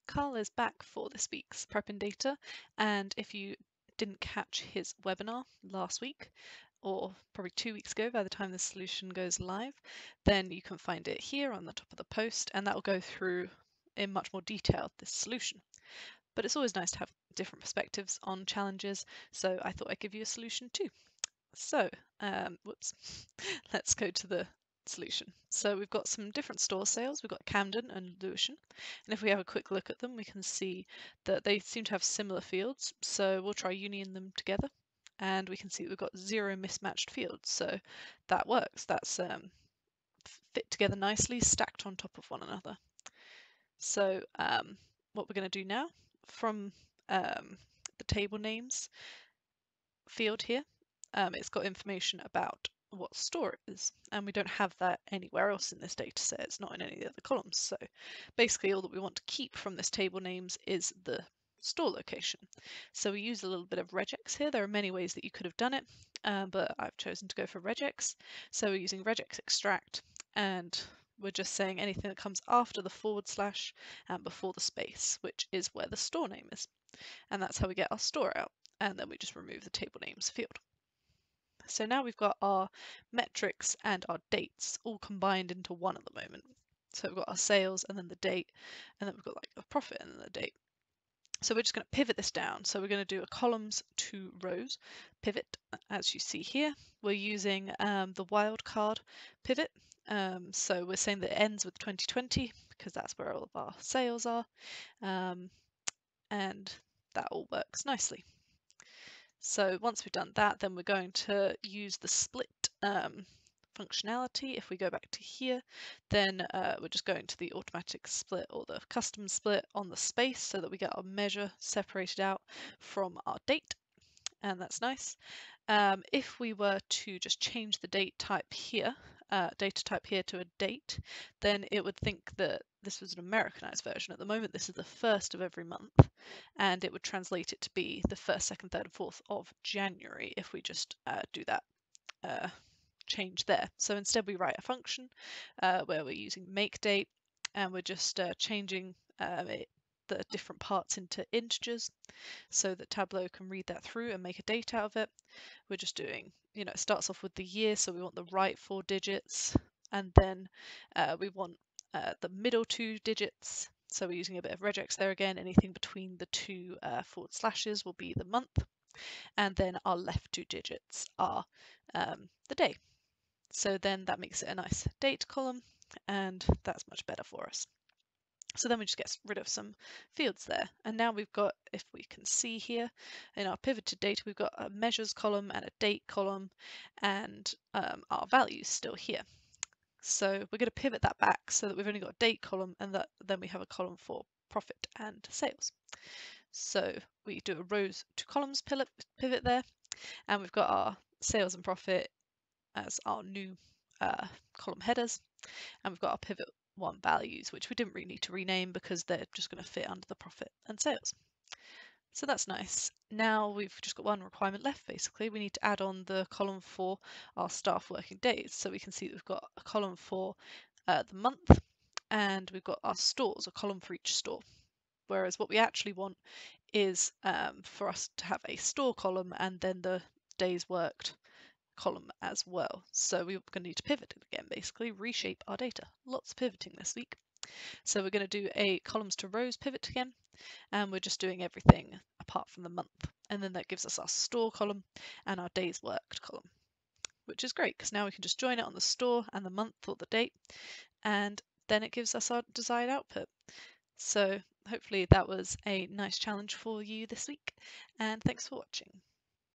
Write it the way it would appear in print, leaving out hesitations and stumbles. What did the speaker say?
Carl is back for this week's Preppin Data, and if you didn't catch his webinar last week, or probably 2 weeks ago by the time the solution goes live, then you can find it here on the top of the post, and that will go through in much more detail this solution. But it's always nice to have different perspectives on challenges, so I thought I'd give you a solution too. So, let's go to the solution. So we've got some different store sales. We've got Camden and Lewisham. And if we have a quick look at them, we can see that they seem to have similar fields. So we'll try union them together. And we can see that we've got 0 mismatched fields. So that works. That's fit together nicely, stacked on top of one another. So what we're going to do now, from the table names field here, it's got information about what store it is, and we don't have that anywhere else in this data set. It's not in any of the other columns. So basically all that we want to keep from this table names is the store location. So we use a little bit of RegEx here. There are many ways that you could have done it, but I've chosen to go for RegEx. So we're using RegEx extract, and we're just saying anything that comes after the / and before the space, which is where the store name is. And that's how we get our store out. And then we just remove the table names field. So now we've got our metrics and our dates all combined into one at the moment. So we've got our sales and then the date, and then we've got like a profit and then the date. So we're just going to pivot this down. So we're going to do a columns to rows pivot, as you see here. We're using the wildcard pivot. So we're saying that it ends with 2020 because that's where all of our sales are. And that all works nicely. So once we've done that, then we're going to use the split functionality. If we go back to here, then we're just going to the automatic split or the custom split on the space so that we get our measure separated out from our date, and that's nice. If we were to just change the date type here, data type here to a date, then it would think that this was an Americanized version. At the moment, this is the 1st of every month, and it would translate it to be the 1st, 2nd, 3rd, and 4th of January if we just do that change there. So instead we write a function where we're using make date, and we're just changing the different parts into integers so that Tableau can read that through and make a date out of it. We're just doing, it starts off with the year, so we want the right 4 digits, and then we want the middle 2 digits. So we're using a bit of regex there again. Anything between the 2 / will be the month, and then our left 2 digits are the day. So then that makes it a nice date column, and that's much better for us. So then we just get rid of some fields there. And now we've got, if we can see here, in our pivoted data, we've got a measures column and a date column, and our values still here. So we're going to pivot that back so that we've only got a date column, and then we have a column for profit and sales. So we do a rows to columns pivot there, and we've got our sales and profit as our new column headers, and we've got our pivot 1 values, which we didn't really need to rename because they're just going to fit under the profit and sales. So that's nice. Now we've just got one requirement left, basically. We need to add on the column for our staff working days. So we can see that we've got a column for the month, and we've got our stores, a column for each store. Whereas what we actually want is for us to have a store column and then the days worked column as well. So we're going to need to pivot it again, basically reshape our data. Lots of pivoting this week. So we're going to do a columns to rows pivot again, and we're just doing everything apart from the month. And then that gives us our store column and our days worked column, which is great because now we can just join it on the store and the month or the date, and then it gives us our desired output. So hopefully that was a nice challenge for you this week, and thanks for watching.